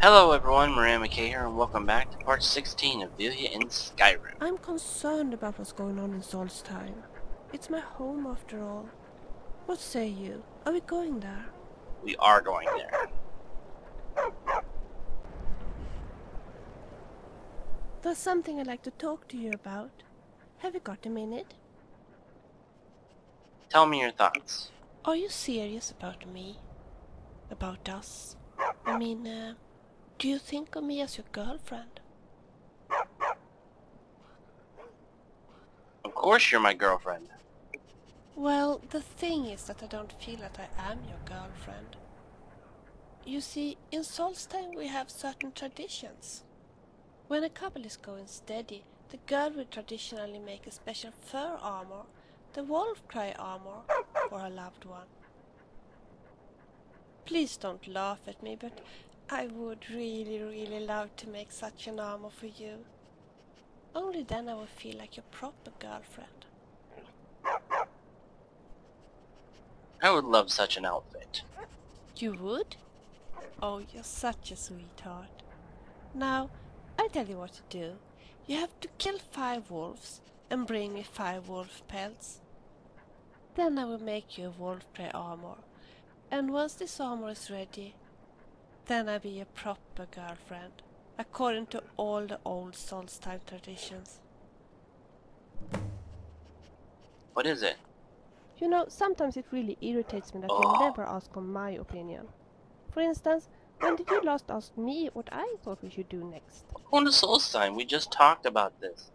Hello everyone, Maria McKay here, and welcome back to part 16 of Vilja in Skyrim. I'm concerned about what's going on in Solstheim. It's my home after all. What say you? Are we going there? We are going there. There's something I'd like to talk to you about. Have you got a minute? Tell me your thoughts. Are you serious about me? About us? I mean, do you think of me as your girlfriend? Of course you're my girlfriend. Well, the thing is that I don't feel that I am your girlfriend. You see, in Solstheim we have certain traditions. When a couple is going steady, the girl will traditionally make a special fur armor, the wolf cry armor, for her loved one. Please don't laugh at me, but I would really love to make such an armor for you. Only then I will feel like your proper girlfriend. I would love such an outfit. You would? Oh, you're such a sweetheart. Now, I'll tell you what to do. You have to kill 5 wolves and bring me 5 wolf pelts. Then I will make you a wolf prey armor. And once this armor is ready, then I'll be a proper girlfriend, according to all the old Solstheim traditions. What is it? You know, sometimes it really irritates me that you never ask for my opinion. For instance, when did you last ask me what I thought we should do next? We're going to Solstheim. We just talked about this.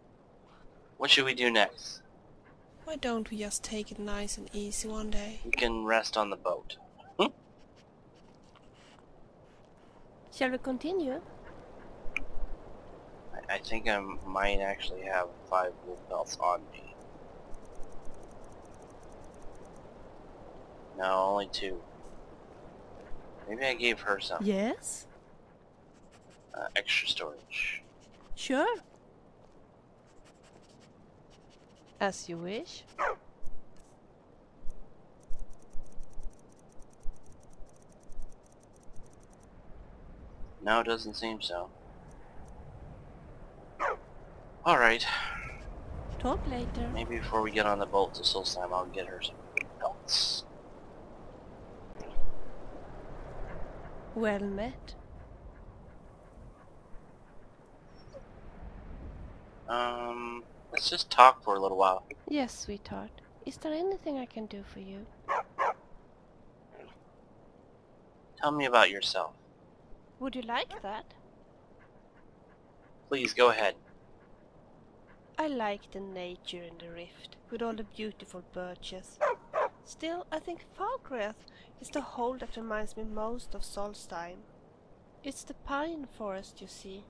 What should we do next? Why don't we just take it nice and easy one day? We can rest on the boat. Shall we continue? I think I might actually have 5 wolf pelts on me. No, only 2. Maybe I gave her some. Yes? Extra storage. Sure. As you wish. No, it doesn't seem so. Alright. Talk later. Maybe before we get on the boat to Solstheim, I'll get her some pelts. Well met. Let's just talk for a little while. Yes, sweetheart. Is there anything I can do for you? Tell me about yourself. Would you like that? Please, go ahead. I like the nature in the rift, with all the beautiful birches. Still, I think Falkreath is the hole that reminds me most of Solstheim. It's the pine forest, you see.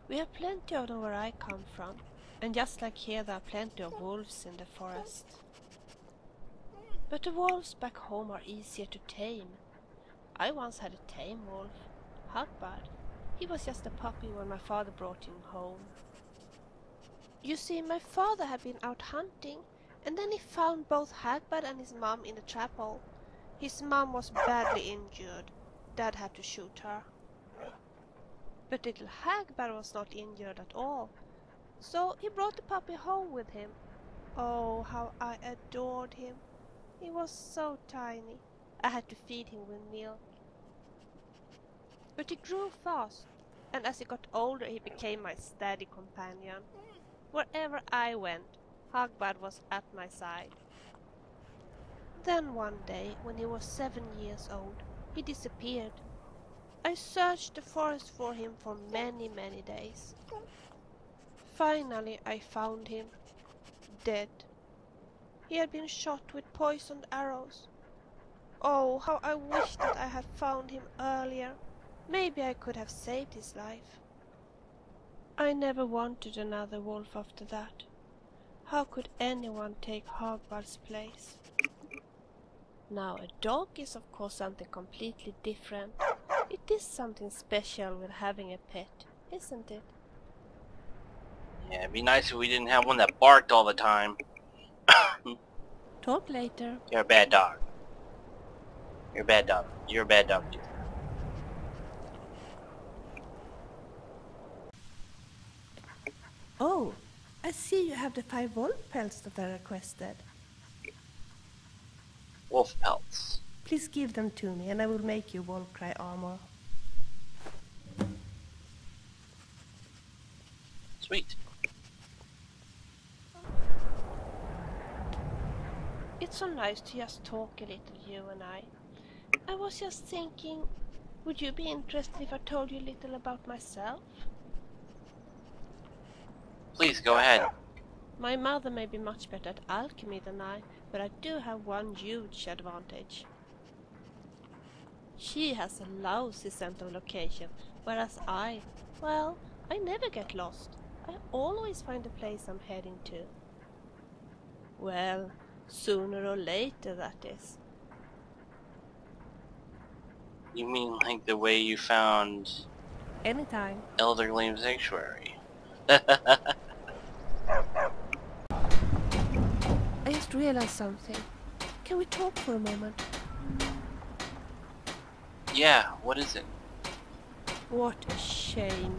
We have plenty of them where I come from, and just like here there are plenty of wolves in the forest. But the wolves back home are easier to tame. I once had a tame wolf, Hagbard. He was just a puppy when my father brought him home. You see, my father had been out hunting, and then he found both Hagbard and his mum in the trap hole. His mum was badly injured. Dad had to shoot her. But little Hagbard was not injured at all. So he brought the puppy home with him. Oh, how I adored him. He was so tiny. I had to feed him with milk. But he grew fast, and as he got older he became my steady companion. Wherever I went, Hagbard was at my side. Then one day, when he was 7 years old, he disappeared. I searched the forest for him for many days. Finally I found him, dead. He had been shot with poisoned arrows. Oh, how I wish that I had found him earlier. Maybe I could have saved his life. I never wanted another wolf after that. How could anyone take Hagbard's place? Now a dog is of course something completely different. It is something special with having a pet, isn't it? Yeah, it'd be nice if we didn't have one that barked all the time. Talk later. You're a bad dog. You're a bad dog. You're a bad dog, too. Oh, I see you have the 5 wolf pelts that I requested. Wolf pelts. Please give them to me and I will make you wolf cry armor. Sweet. It's so nice to just talk a little, you and I. I was just thinking, would you be interested if I told you a little about myself? Please, go ahead. My mother may be much better at alchemy than I, but I do have one huge advantage. She has a lousy sense of location, whereas well, I never get lost. I always find the place I'm heading to. Well, sooner or later, that is. You mean like the way you found Anytime. Elder Gleam Sanctuary? I just realized something. Can we talk for a moment? Yeah, what is it? What a shame.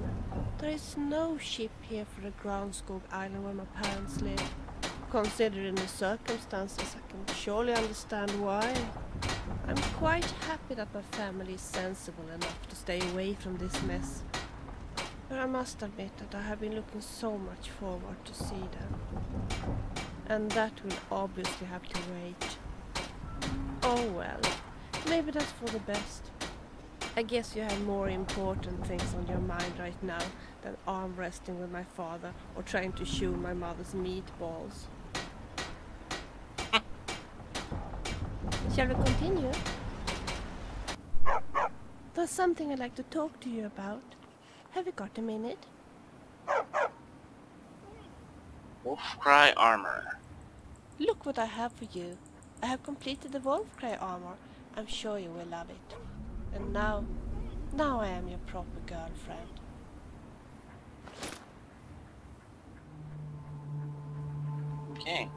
There is no ship here for the Groundskog Island where my parents live. Considering the circumstances, I can surely understand why. I'm quite happy that my family is sensible enough to stay away from this mess. But I must admit that I have been looking so much forward to see them. And that will obviously have to wait. Oh well, maybe that's for the best. I guess you have more important things on your mind right now than arm wrestling with my father or trying to chew my mother's meatballs. Shall we continue? There's something I'd like to talk to you about. Have you got a minute? Wolfcry armor. Look what I have for you. I have completed the Wolfcry armor. I'm sure you will love it. And now I am your proper girlfriend. Okay.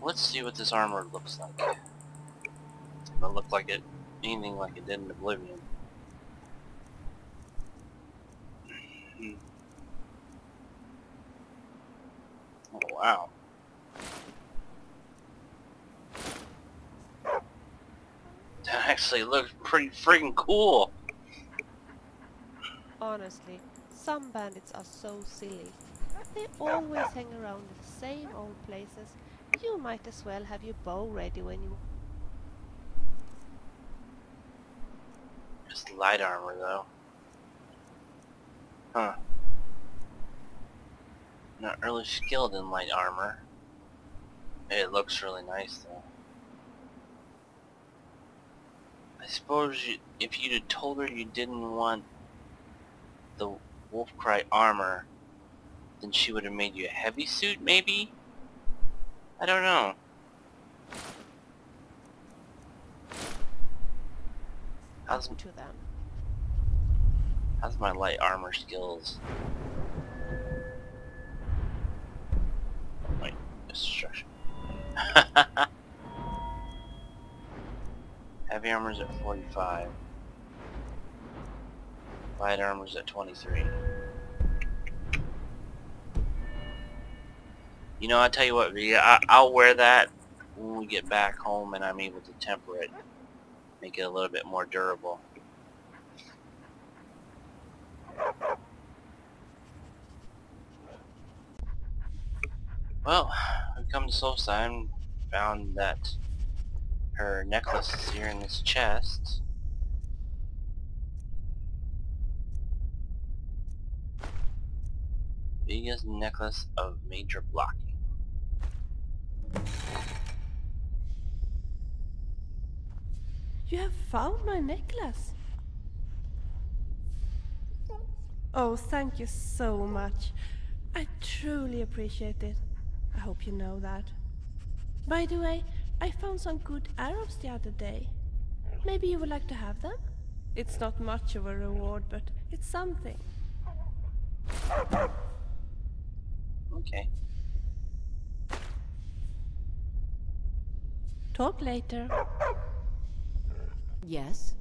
Let's see what this armor looks like. It's gonna look like it, anything like it did in Oblivion. Oh wow. That actually looks pretty freaking cool. Honestly, some bandits are so silly. They always hang around in the same old places. You might as well have your bow ready when you... Just light armor though. Huh. Not really skilled in light armor. It looks really nice though. I suppose if you'd have told her you didn't want the Wolfcry armor, then she would have made you a heavy suit maybe? I don't know. Up to them. How's my light armor skills? Wait, destruction. Heavy armor's at 45. Light armor's at 23. You know, I tell you what, Vilja, I'll wear that when we get back home and I'm able to temper it. Make it a little bit more durable. Well, we've come to Solstheim and found that her necklace is here in this chest. Vilja's necklace of major blocking. You have found my necklace. Oh, thank you so much. I truly appreciate it. I hope you know that. By the way, I found some good arrows the other day. Maybe you would like to have them? It's not much of a reward, but it's something. Okay. Talk later. Yes?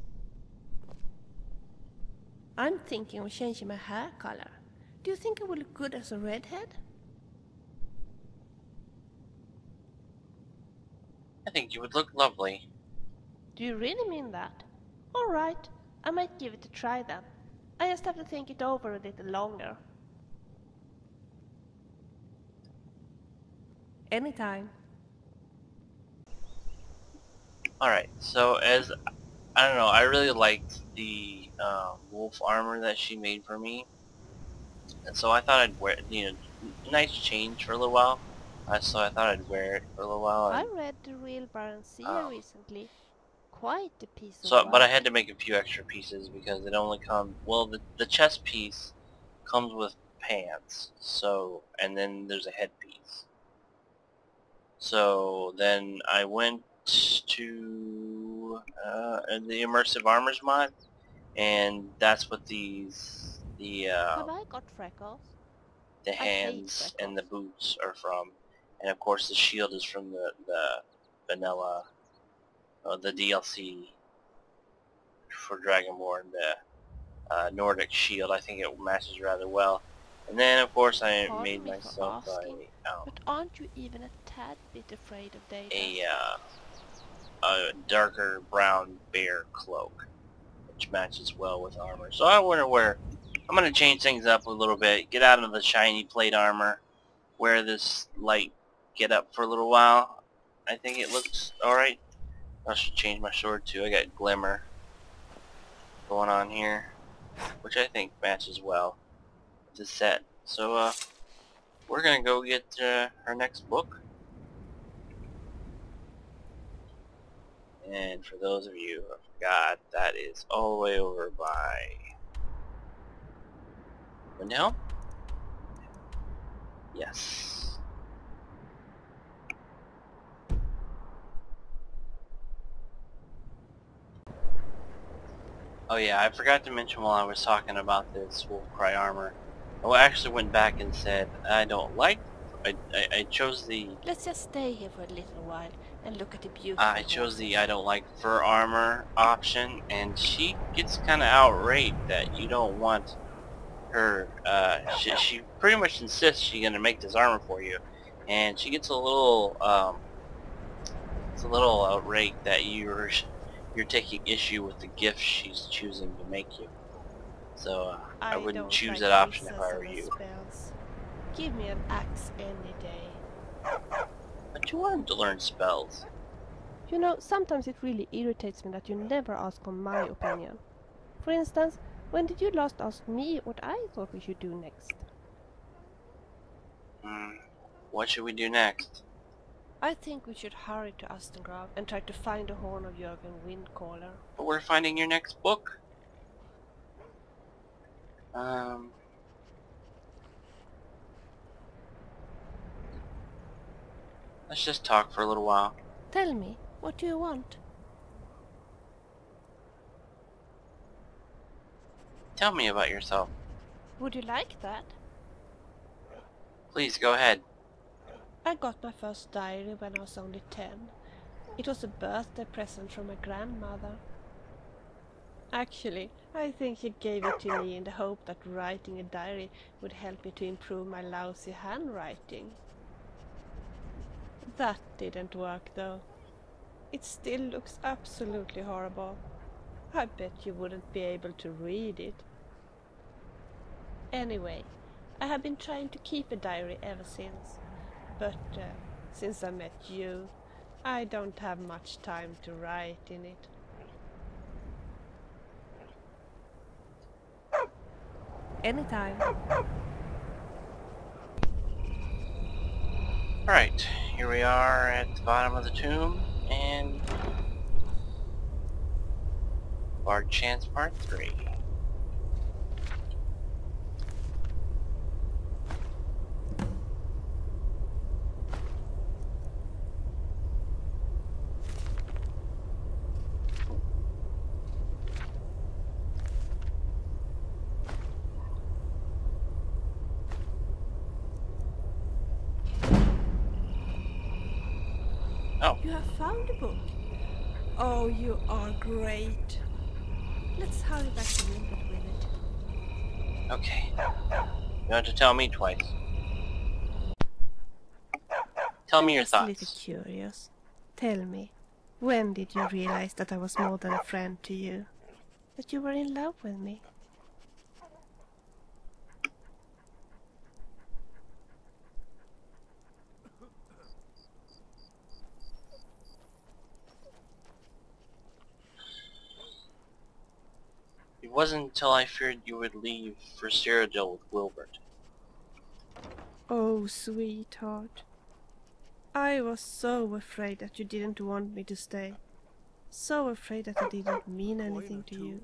I'm thinking of changing my hair color. Do you think I will look good as a redhead? I think you would look lovely. Do you really mean that? Alright, I might give it a try then. I just have to think it over a little longer. Anytime. Alright, so as I don't know, I really liked the wolf armor that she made for me, and so I thought I'd wear, nice change for a little while. So I thought I'd wear it for a little while, I and read the Real Barancia recently. Quite a piece of but I work. had to make a few extra pieces because it only comes. Well, the chest piece comes with pants, so and then there's a headpiece. So then I went to the immersive armors mod, and that's what the Have I got freckles? I hate hands and the freckles. boots are from, and of course the shield is from the vanilla, the DLC for Dragonborn, the Nordic shield. I think it matches rather well. And then of course I Pardon made me for myself asking, but aren't you even a tad bit afraid of Data? a darker brown bear cloak, which matches well with armor. So I wonder where I'm gonna change things up a little bit, get out of the shiny plate armor, wear this light get up for a little while. I think it looks alright. I should change my sword too. I got glimmer going on here, which I think matches well with the set. So we're gonna go get our next book. And for those of you who forgot, that is all the way over by Windhelm? Yes. Oh yeah, I forgot to mention while I was talking about this Wolfcry armor. I actually went back and said I don't like. I chose the. Let's just stay here for a little while and look at the beautiful I chose the horses. I don't like fur armor option, and she gets kind of outraged that you don't want her. She pretty much insists she's gonna make this armor for you, and she gets a little it's a little outraged that you're taking issue with the gift she's choosing to make you. So I wouldn't don't choose like that option if fixes I were and you. spells. Give me an axe any day. But you want to learn spells. You know, sometimes it really irritates me that you never ask on my opinion. For instance, when did you last ask me what I thought we should do next? What should we do next? I think we should hurry to Astengrad and try to find the horn of Jürgen Windcaller. But we're finding your next book. Let's just talk for a little while. Tell me, what do you want? Tell me about yourself. Would you like that? Please, go ahead. I got my first diary when I was only 10. It was a birthday present from my grandmother. Actually, I think she gave it to me in the hope that writing a diary would help me to improve my lousy handwriting. That didn't work though. It still looks absolutely horrible. I bet you wouldn't be able to read it. Anyway, I have been trying to keep a diary ever since. But since I met you, I don't have much time to write in it. Anytime. Alright, here we are at the bottom of the tomb, and Bard Chance Part 3. Oh. You have found a book. Oh, you are great. Let's hurry back to London with it. Okay. You don't have to tell me twice. Tell me your just a little thoughts. curious. Tell me, when did you realize that I was more than a friend to you? That you were in love with me? It wasn't until I feared you would leave for Cyrodiil with Wilbert. Oh, sweetheart. I was so afraid that you didn't want me to stay. So afraid that I didn't mean anything to you.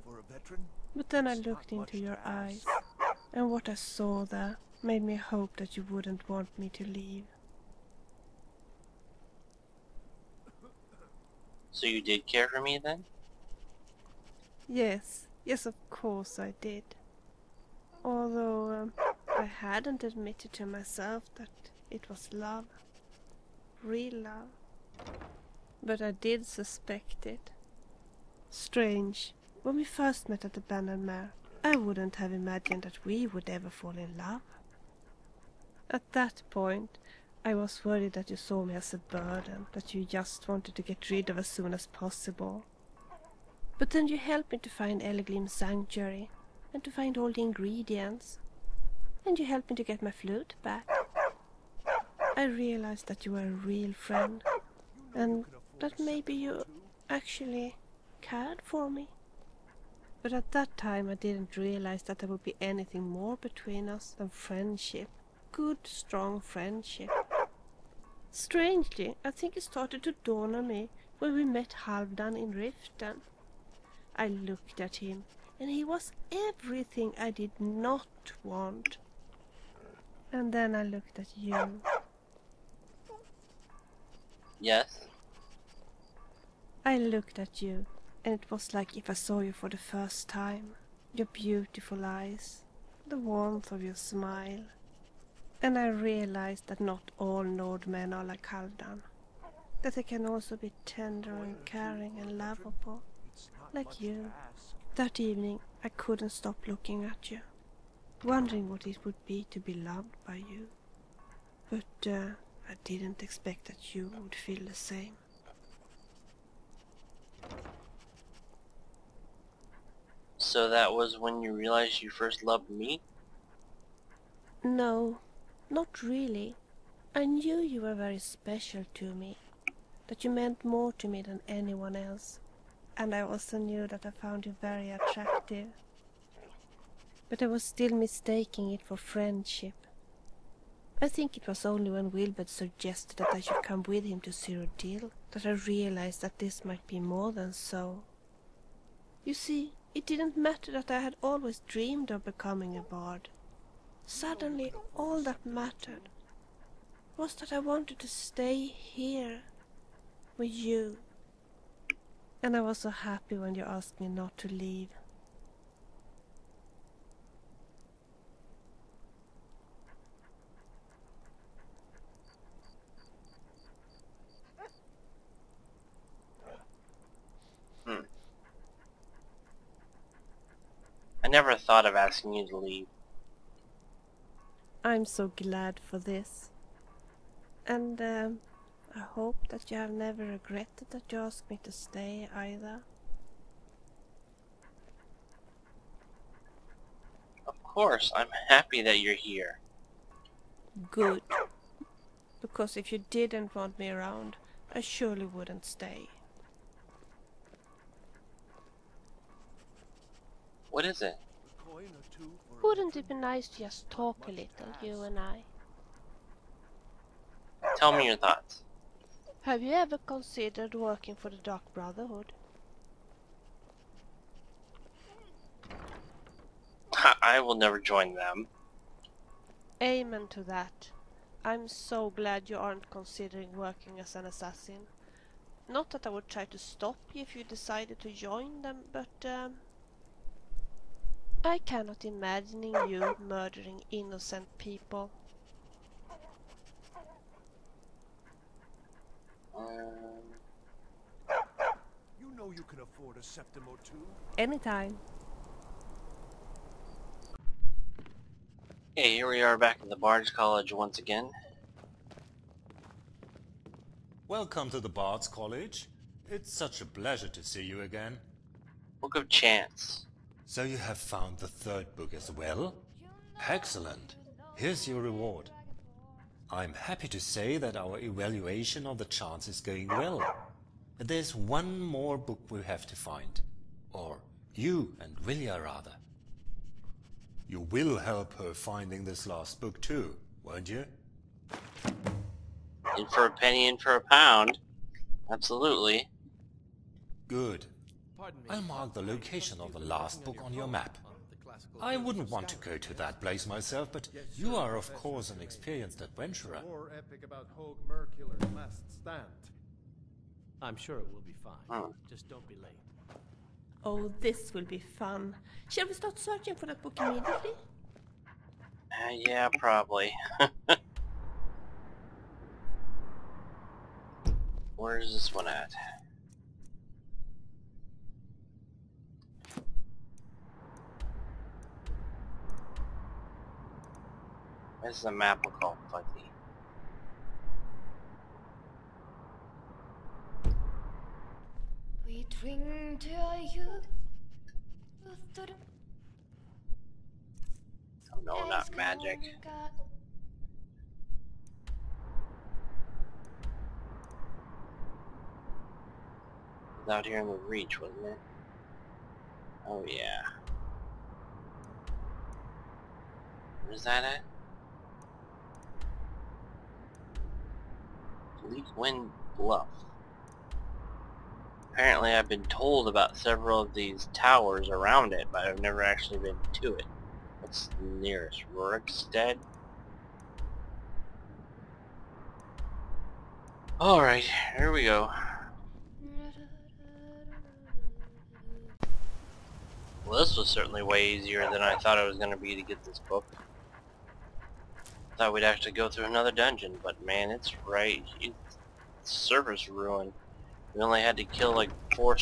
But then I looked into your eyes, and what I saw there made me hope that you wouldn't want me to leave. So you did care for me then? Yes, of course I did. Although I hadn't admitted to myself that it was love. Real love. But I did suspect it. Strange. When we first met at the abandoned mare, I wouldn't have imagined that we would ever fall in love. At that point, I was worried that you saw me as a burden, that you just wanted to get rid of as soon as possible. But then you helped me to find Eleglim's sanctuary, and to find all the ingredients. And you helped me to get my flute back. I realized that you were a real friend, and that maybe you actually cared for me. But at that time I didn't realize that there would be anything more between us than friendship. Good, strong friendship. Strangely, I think it started to dawn on me when we met Halvdan in Riften. I looked at him, and he was everything I did not want. And then I looked at you. Yes. I looked at you, and it was like if I saw you for the first time. Your beautiful eyes, the warmth of your smile. And I realized that not all Nordmen are like Halvdan. That they can also be tender and caring and lovable, like you. That evening I couldn't stop looking at you, wondering what it would be to be loved by you. But I didn't expect that you would feel the same. So that was when you realized you first loved me? No, not really. I knew you were very special to me, that you meant more to me than anyone else, and I also knew that I found you very attractive. But I was still mistaking it for friendship. I think it was only when Wilbert suggested that I should come with him to Cyrodiil that I realized that this might be more than so. You see, it didn't matter that I had always dreamed of becoming a bard. Suddenly, all that mattered was that I wanted to stay here with you. And I was so happy when you asked me not to leave. I never thought of asking you to leave. I'm so glad for this. And I hope that you have never regretted that you asked me to stay either. Of course, I'm happy that you're here. Good. Because if you didn't want me around, I surely wouldn't stay. What is it? Wouldn't it be nice to just talk a little, you and I? Tell me your thoughts. Have you ever considered working for the Dark Brotherhood? I will never join them. Amen to that. I'm so glad you aren't considering working as an assassin. Not that I would try to stop you if you decided to join them, but I cannot imagine you murdering innocent people. You know you can afford a septim or two. Anytime. Okay, here we are back at the Bard's College once again. Welcome to the Bard's College. It's such a pleasure to see you again. Book of Chance. So you have found the third book as well? Excellent. Here's your reward. I'm happy to say that our evaluation of the chance is going well. There's one more book we have to find. Or you and Vilja, rather. You will help her finding this last book too, won't you? In for a penny, in for a pound. Absolutely. Good. Pardon me. I'll mark the location of the last book on your map. I wouldn't want to go to that place myself, but you are of course an experienced adventurer. More epic about Hogue Merculor's last stand. I'm sure it will be fine. Just don't be late. Oh, this will be fun. Shall we start searching for that book immediately? Yeah, probably. Where is this one at? This is a map look all fuzzy. We drink to our youth. Oh no, not magic. It was out here in the Reach, wasn't it? Oh yeah. Where's that at? Wind Bluff. Apparently I've been told about several of these towers around it, but I've never actually been to it. What's the nearest? Rorikstead? Alright, here we go. Well, this was certainly way easier than I thought it was going to be to get this book. Thought we'd have to go through another dungeon, but man, it's right. It's surface ruin. We only had to kill like four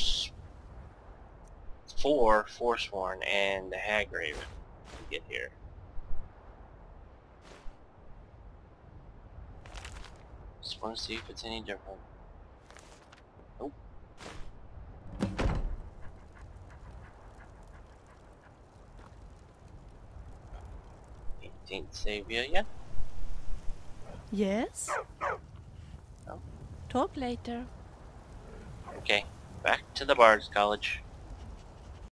Forsworn and a Hagraven to get here. Just want to see if it's any different. Nope. Didn't save you yet? Yes? No. Talk later. Okay, back to the Bard's College.